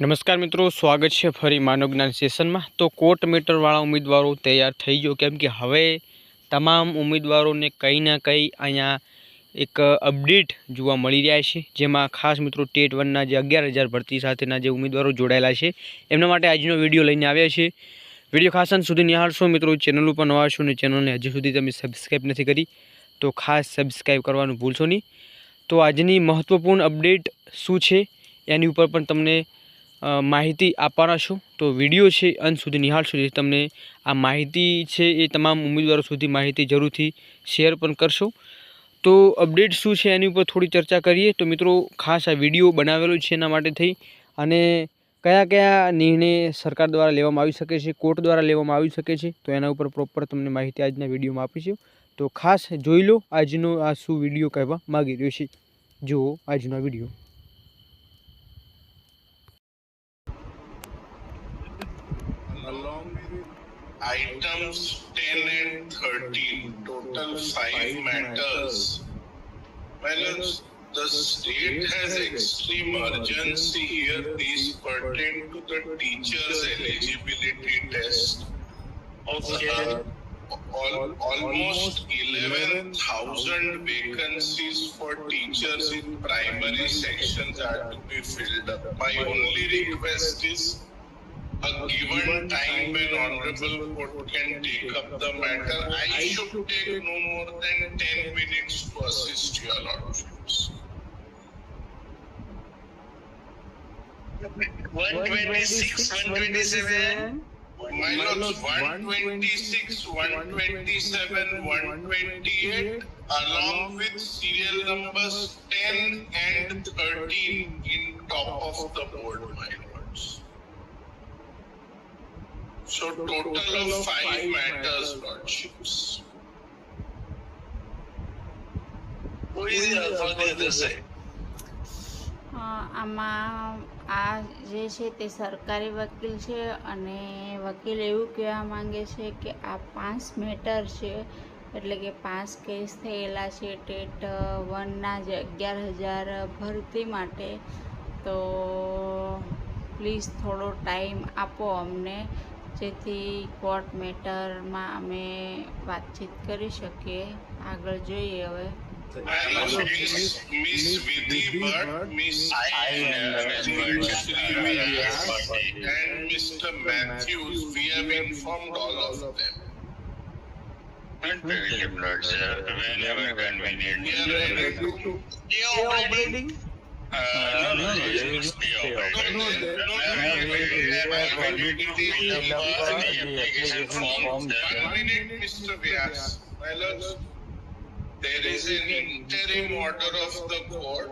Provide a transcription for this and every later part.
નમસ્કાર મિત્રો, સ્વાગત છે ફરી માનવ જ્ઞાન સેશનમાં। તો કોર્ટ મેટરવાળા ઉમેદવારો તૈયાર થઈ ગયો, કેમ કે હવે તમામ ઉમેદવારોને કંઈ ના કંઈ અહીંયા એક અપડેટ જોવા મળી રહ્યા છે, જેમાં ખાસ મિત્રો ટેટ 1ના જે 11,000 ભરતી સાથેના જે ઉમેદવારો જોડાયેલા છે એમના માટે આજનો વિડીયો લઈને આવ્યા છે। વિડીયો ખાસ અંત સુધી નિહાળશો મિત્રો। ચેનલ ઉપર નવા છો અને ચેનલને હજી સુધી તમે સબસ્ક્રાઈબ નથી કરી તો ખાસ સબસ્ક્રાઈબ કરવાનું ભૂલશો નહીં। તો આજની મહત્ત્વપૂર્ણ અપડેટ શું છે એની ઉપર પણ તમને માહિતી આપવાના છું। તો વિડીયો છે અંત સુધી નિહાળશો, જેથી તમને આ માહિતી છે એ તમામ ઉમેદવારો સુધી માહિતી જરૂરથી શેર પણ કરશો। તો અપડેટ શું છે એની ઉપર થોડી ચર્ચા કરીએ। તો મિત્રો ખાસ આ વિડીયો બનાવેલો છે એના માટે થઈ, અને કયા કયા નિર્ણય સરકાર દ્વારા લેવામાં આવી શકે છે, કોર્ટ દ્વારા લેવામાં આવી શકે છે, તો એના ઉપર પ્રોપર તમને માહિતી આજના વિડીયોમાં આપીશું। તો ખાસ જોઈ લો આજનો આ શું વિડીયો કહેવા માગી રહ્યો છે। જુઓ આજનો video. Along with items 10 and 13, total 5 matters. Whereas the state has extreme urgency here, these pertain to the teachers' eligibility test. Almost 11,000 vacancies for teachers in primary sections are to be filled up. My only request is a given time when Honorable Court can take up the matter, I should take no more than 10 minutes to assist your lordships. 126, 127. My lords, 126, 127, 128, along with serial numbers 10 and 13 in top of the board, my lords. So total of 5 matters, lordships. Who is the for the other side? આમાં આ જે છે તે સરકારી વકીલ છે, અને વકીલ એવું કહેવા માંગે છે કે આ 5 મેટર છે, એટલે કે 5 કેસ થયેલા છે ટેટ 1ના જે 11,000 ભરતી માટે। તો પ્લીઝ થોડો ટાઈમ આપો અમને, જેથી કોર્ટ મેટરમાં અમે વાતચીત કરી શકીએ। આગળ જોઈએ હવે। Miss Vidhi Bhatt, Miss and Mr. Matthews, we have informed all of them. Not very lord, sir. Whenever convenient. We are ready to operating? No, it is the operating. Application form. 1 minute, Mr. Vyas. My lords, there is an interim order of the court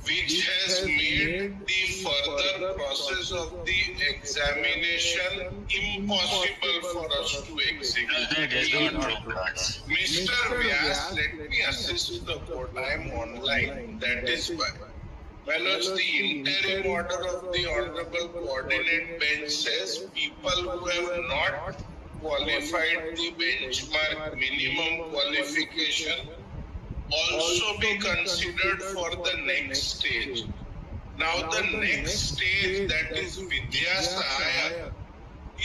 which has made the further process of the examination impossible for us to execute. That is not true, lords. Mr. Vyas, let me assist the court. I am online. That is why. Well, as the interim order of the Honorable Coordinate Bench says, people who have not qualified the benchmark minimum qualification also be considered for the next stage. Now the next stage, that is Vidya Sahaya,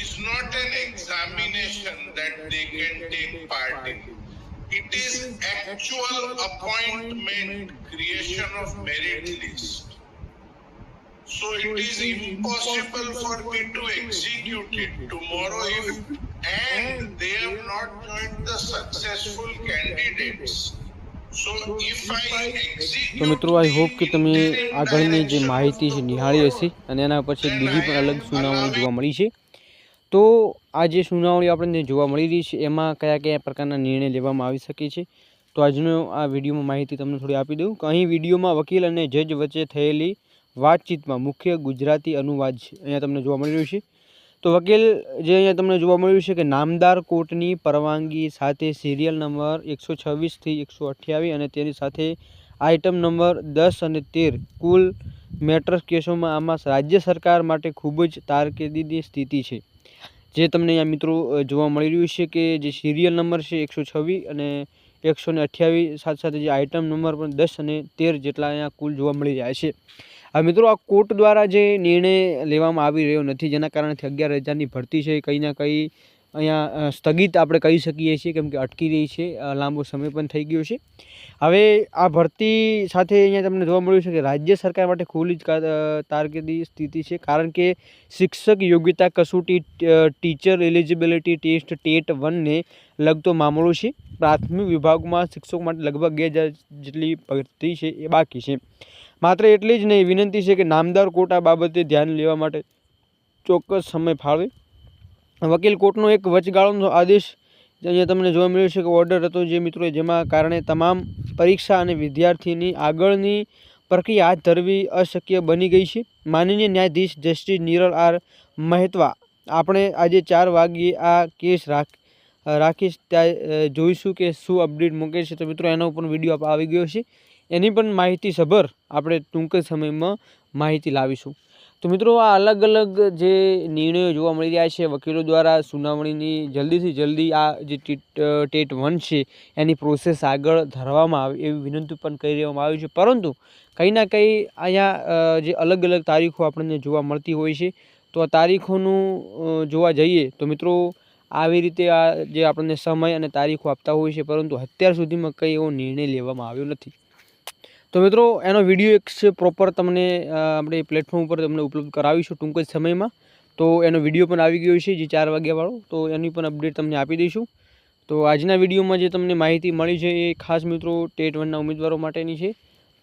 is not an examination that they can take part in. It is actual appointment, creation of merit list. So it is impossible for me to execute it tomorrow if and they have not joined the successful candidates. So if I execute તો મિત્રો I hope કે તમે આગળની જે માહિતી છે નિહાળી હશે, અને એના પછી એક બીજી પણ અલગ સુનાવણી જોવા મળી છે। તો આ જે સુનાવણી આપણને જોવા મળી રહી છે એમાં કયા કયા પ્રકારના નિર્ણય લેવામાં આવી શકે છે, તો આજનો આ વિડીયોમાં માહિતી તમને થોડી આપી દઉં કે અહીં વિડીયોમાં વકીલ અને જજ વચ્ચે થયેલી વાતચીતમાં મુખ્ય ગુજરાતી અનુવાદ છે અહીંયા તમને જોવા મળી રહ્યું છે। તો વકીલ જે અહીંયા તમને જોવા મળ્યું છે કે નામદાર કોર્ટની પરવાનગી સાથે સિરિયલ નંબર 126 થી 128 અને તેની સાથે આઇટમ નંબર 10 અને 13 કુલ મેટર્સ કેસોમાં આમાં રાજ્ય સરકાર માટે ખૂબ જ તારકર્દી સ્થિતિ છે। જે તમને અહીંયા મિત્રો જોવા મળી રહ્યું છે કે જે સિરિયલ નંબર છે 126 અને 128 સાથે સાથે જે આઇટમ નંબર પણ 10 અને 13 જેટલા અહીંયા કુલ જોવા મળી રહ્યા છે। હવે મિત્રો આ કોર્ટ દ્વારા જે નિર્ણય લેવામાં આવી રહ્યો નથી, જેના કારણથી 11,000ની ભરતી છે કંઈ ના કંઈ અહીંયા સ્થગિત આપણે કહી શકીએ છીએ, કેમ કે અટકી રહી છે, લાંબો સમય પણ થઈ ગયો છે. હવે આ ભરતી સાથે અહીંયા તમને જોવા મળ્યું છે કે રાજ્ય સરકાર માટે ખુલ્લી જ તારકીદી સ્થિતિ છે, કારણ કે શિક્ષક યોગ્યતા કસોટી ટીચર એલિજિબિલિટી ટેસ્ટ ટેટ 1ને લગતો મામલો છે. પ્રાથમિક વિભાગમાં શિક્ષકો માટે લગભગ 2,000 જેટલી ભરતી છે એ બાકી છે. માત્ર એટલી જ નહીં, વિનંતી છે કે નામદાર કોર્ટ આ બાબતે ધ્યાન લેવા માટે ચોક્કસ સમય ફાળવે. વકીલ કોર્ટનો એક વચગાળાનો આદેશ અહીંયા તમને જોવા મળ્યો છે કે ઓર્ડર હતો જે મિત્રો, જેમાં કારણે તમામ પરીક્ષા અને વિદ્યાર્થીની આગળની પ્રક્રિયા હાથ ધરવી અશક્ય બની ગઈ છે. માનનીય ન્યાયાધીશ જસ્ટિસ નિરલ આર મહેતવા આપણે આજે 4 વાગ્યે આ કેસ રાખીશ, ત્યાં જોઈશું કે શું અપડેટ મૂકે છે. તો મિત્રો એનો પણ વિડીયો આવી ગયો છે, એની પણ માહિતી સભર આપણે ટૂંક સમયમાં માહિતી લાવીશું. તો મિત્રો આ અલગ અલગ જે નિર્ણયો જોવા મળી રહ્યા છે વકીલો દ્વારા, સુનાવણીની જલ્દીથી જલ્દી આ જે ટેટ 1 છે એની પ્રોસેસ આગળ ધરવામાં આવે એવી વિનંતી પણ કરી દેવામાં આવી છે. પરંતુ કંઈ ના કંઈ અહીંયા જે અલગ અલગ તારીખો આપણને જોવા મળતી હોય છે, તો આ તારીખોનું જોવા જઈએ તો મિત્રો આવી રીતે આ જે આપણને સમય અને તારીખો આપતા હોય છે, પરંતુ અત્યાર સુધીમાં કંઈ એવો નિર્ણય લેવામાં આવ્યો નથી. તો મિત્રો એનો વિડીયો એક છે પ્રોપર તમને આપણે પ્લેટફોર્મ ઉપર તમને ઉપલબ્ધ કરાવીશું ટૂંક જ સમયમાં. તો એનો વિડીયો પણ આવી ગયો છે જે 4 વાગ્યાવાળો, તો એની પણ અપડેટ તમને આપી દઈશું. તો આજના વિડીયોમાં જે તમને માહિતી મળી છે એ ખાસ મિત્રો ટેટ 1ના ઉમેદવારો માટેની છે.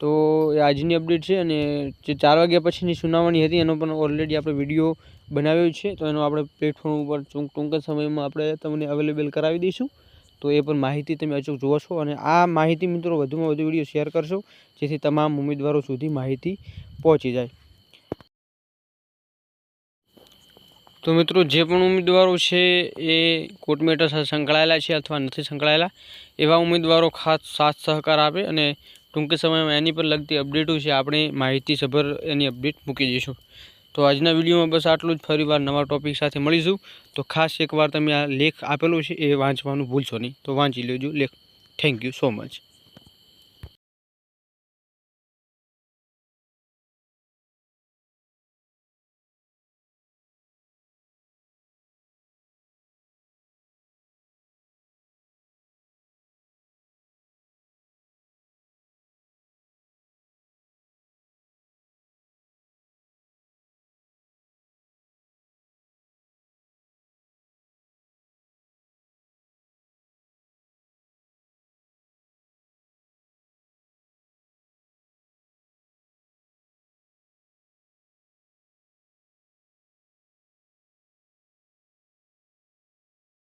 તો એ આજની અપડેટ છે, અને જે 4 વાગ્યા પછીની સુનાવણી હતી એનો પણ ઓલરેડી આપણે વિડીયો બનાવ્યો છે, તો એનો આપણે પ્લેટફોર્મ ઉપર ટૂંક જ સમયમાં આપણે તમને અવેલેબલ કરાવી દઈશું. તો એ પણ માહિતી તમે અચૂક જુઓ છો, અને આ માહિતી મિત્રો વધુમાં વધુ વિડીયો શેર કરશો, જેથી તમામ ઉમેદવારો સુધી માહિતી પહોંચી જાય. તો મિત્રો જે પણ ઉમેદવારો છે એ કોર્ટ મેટર સાથે સંકળાયેલા છે અથવા નથી સંકળાયેલા, એવા ઉમેદવારો ખાસ સાથ સહકાર આપે, અને ટૂંક સમયમાં એની પર લગતી અપડેટો છે આપણે માહિતી સભર એની અપડેટ મૂકી દઈશું. તો આજના વિડીયોમાં બસ આટલું જ. ફરીવાર નવા ટોપિક સાથે મળીશું. તો ખાસ એકવાર તમે આ લેખ આપેલો છે એ વાંચવાનું ભૂલશો નહીં, તો વાંચી લેજો લેખ. Thank you so much.